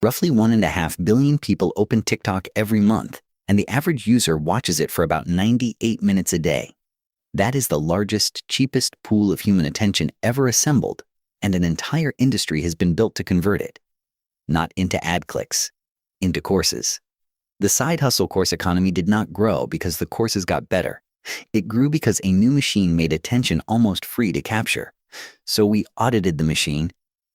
Roughly 1.5 billion people open TikTok every month, and the average user watches it for about 98 minutes a day. That is the largest, cheapest pool of human attention ever assembled, and an entire industry has been built to convert it. Not into ad clicks, into courses. The side hustle course economy did not grow because the courses got better. It grew because a new machine made attention almost free to capture. So we audited the machine.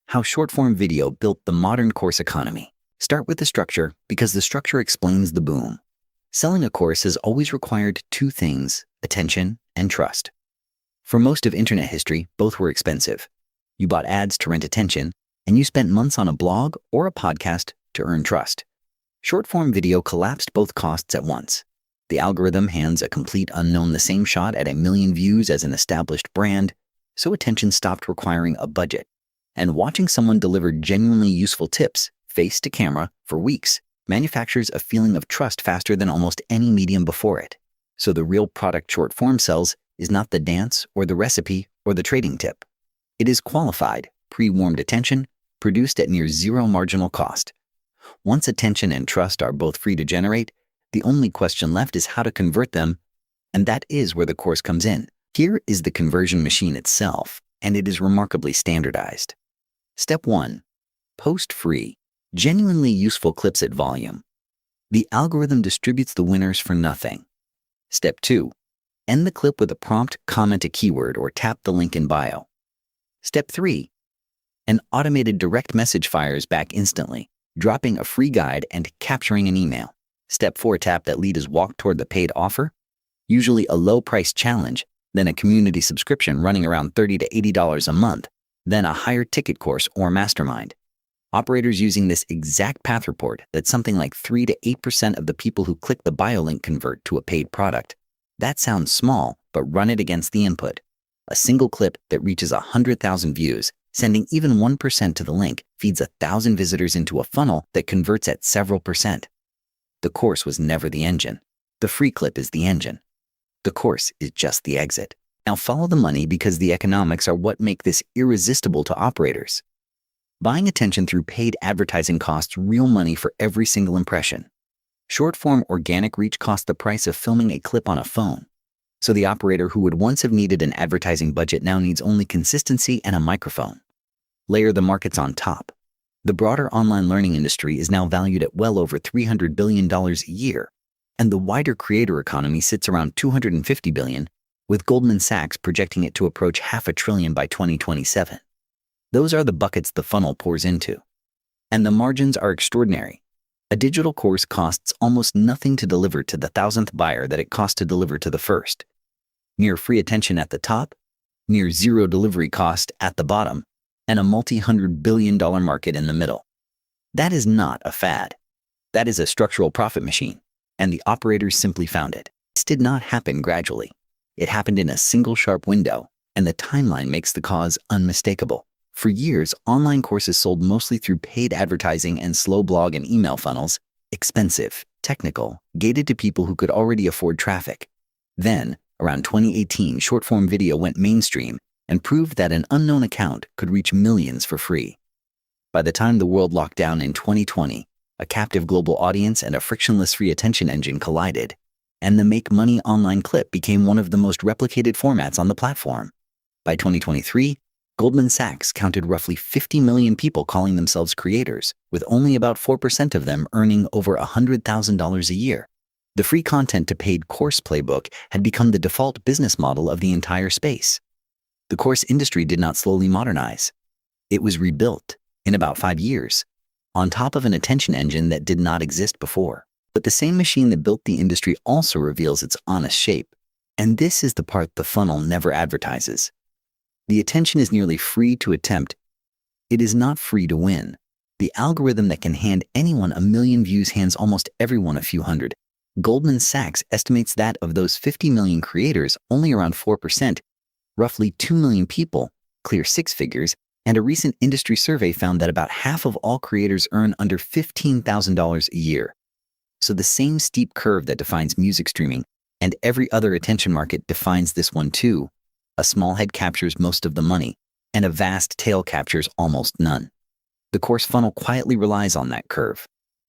How short-form video built the modern course economy. Start with the structure because the structure explains the boom. Selling a course has always required two things: attention and trust. For most of internet history, both were expensive. You bought ads to rent attention, and you spent months on a blog or a podcast to earn trust. Short-form video collapsed both costs at once. The algorithm hands a complete unknown the same shot at 1 million views as an established brand, so attention stopped requiring a budget. And watching someone deliver genuinely useful tips, face to camera, for weeks, manufactures a feeling of trust faster than almost any medium before it. So the real product short-form sells is not the dance or the recipe or the trading tip. It is qualified, pre-warmed attention, produced at near zero marginal cost. Once attention and trust are both free to generate, the only question left is how to convert them, and that is where the course comes in. Here is the conversion machine itself, and it is remarkably standardized. Step 1. Post free, genuinely useful clips at volume. The algorithm distributes the winners for nothing. Step 2. End the clip with a prompt, comment a keyword, or tap the link in bio. Step 3. An automated direct message fires back instantly, dropping a free guide and capturing an email. Step 4. Tap that lead as walk toward the paid offer, usually a low-price challenge, then a community subscription running around $30 to $80 a month, then a higher ticket course or mastermind. Operators using this exact path report that something like 3 to 8% of the people who click the bio link convert to a paid product. That sounds small, but run it against the input. A single clip that reaches 100,000 views, sending even 1% to the link, feeds 1,000 visitors into a funnel that converts at several percent. The course was never the engine. The free clip is the engine. The course is just the exit. Now follow the money because the economics are what make this irresistible to operators. Buying attention through paid advertising costs real money for every single impression. Short-form organic reach costs the price of filming a clip on a phone. So the operator who would once have needed an advertising budget now needs only consistency and a microphone. Layer the markets on top. The broader online learning industry is now valued at well over $300 billion a year, and the wider creator economy sits around $250 billion, with Goldman Sachs projecting it to approach $500 billion by 2027. Those are the buckets the funnel pours into. And the margins are extraordinary. A digital course costs almost nothing to deliver to the 1,000th buyer that it costs to deliver to the first. Near free attention at the top, near zero delivery cost at the bottom, and a multi-$100 billion market in the middle. That is not a fad. That is a structural profit machine, and the operators simply found it. This did not happen gradually. It happened in a single sharp window, and the timeline makes the cause unmistakable. For years, online courses sold mostly through paid advertising and slow blog and email funnels, expensive, technical, gated to people who could already afford traffic. Then, around 2018, short-form video went mainstream and proved that an unknown account could reach millions for free. By the time the world locked down in 2020, a captive global audience and a frictionless free attention engine collided, and the Make Money online clip became one of the most replicated formats on the platform. By 2023, Goldman Sachs counted roughly 50 million people calling themselves creators, with only about 4% of them earning over $100,000 a year. The free content to paid course playbook had become the default business model of the entire space. The course industry did not slowly modernize. It was rebuilt in about 5 years, on top of an attention engine that did not exist before. But the same machine that built the industry also reveals its honest shape. And this is the part the funnel never advertises. The attention is nearly free to attempt. It is not free to win. The algorithm that can hand anyone 1 million views hands almost everyone a few hundred. Goldman Sachs estimates that of those 50 million creators, only around 4%, roughly 2 million people, clear 6 figures, and a recent industry survey found that about half of all creators earn under $15,000 a year. So the same steep curve that defines music streaming and every other attention market defines this one too. A small head captures most of the money, and a vast tail captures almost none. The course funnel quietly relies on that curve.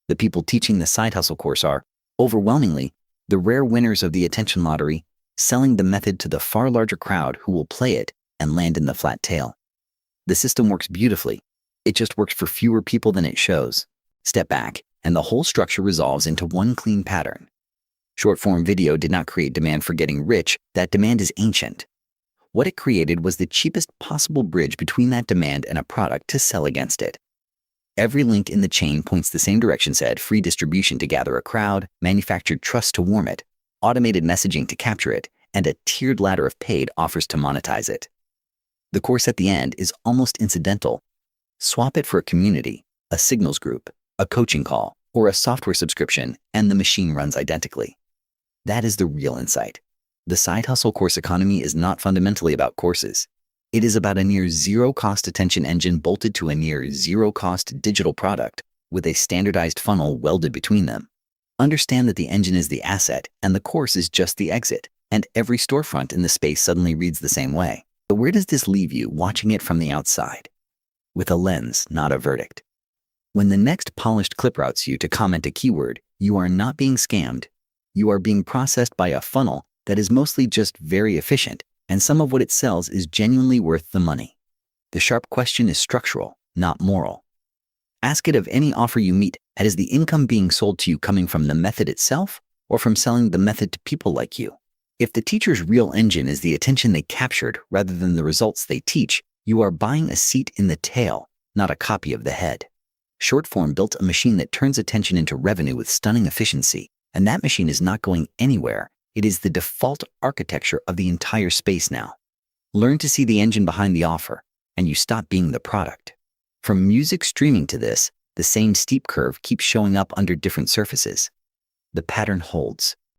The people teaching the side hustle course are, overwhelmingly, the rare winners of the attention lottery, selling the method to the far larger crowd who will play it and land in the flat tail. The system works beautifully. It just works for fewer people than it shows. Step back, and the whole structure resolves into one clean pattern. Short-form video did not create demand for getting rich. That demand is ancient. What it created was the cheapest possible bridge between that demand and a product to sell against it. Every link in the chain points the same direction, said free distribution to gather a crowd, manufactured trust to warm it, automated messaging to capture it, and a tiered ladder of paid offers to monetize it. The course at the end is almost incidental. Swap it for a community, a signals group, a coaching call, or a software subscription, and the machine runs identically. That is the real insight. The side hustle course economy is not fundamentally about courses. It is about a near zero-cost attention engine bolted to a near zero-cost digital product with a standardized funnel welded between them. Understand that the engine is the asset and the course is just the exit, and every storefront in the space suddenly reads the same way. But where does this leave you watching it from the outside? With a lens, not a verdict. When the next polished clip routes you to comment a keyword, you are not being scammed. You are being processed by a funnel that is mostly just very efficient, and some of what it sells is genuinely worth the money. The sharp question is structural, not moral. Ask it of any offer you meet, and is the income being sold to you coming from the method itself or from selling the method to people like you? If the teacher's real engine is the attention they captured rather than the results they teach, you are buying a seat in the tail, not a copy of the head. Shortform built a machine that turns attention into revenue with stunning efficiency, and that machine is not going anywhere. It is the default architecture of the entire space now. Learn to see the engine behind the offer, and you stop being the product. From music streaming to this, the same steep curve keeps showing up under different surfaces. The pattern holds.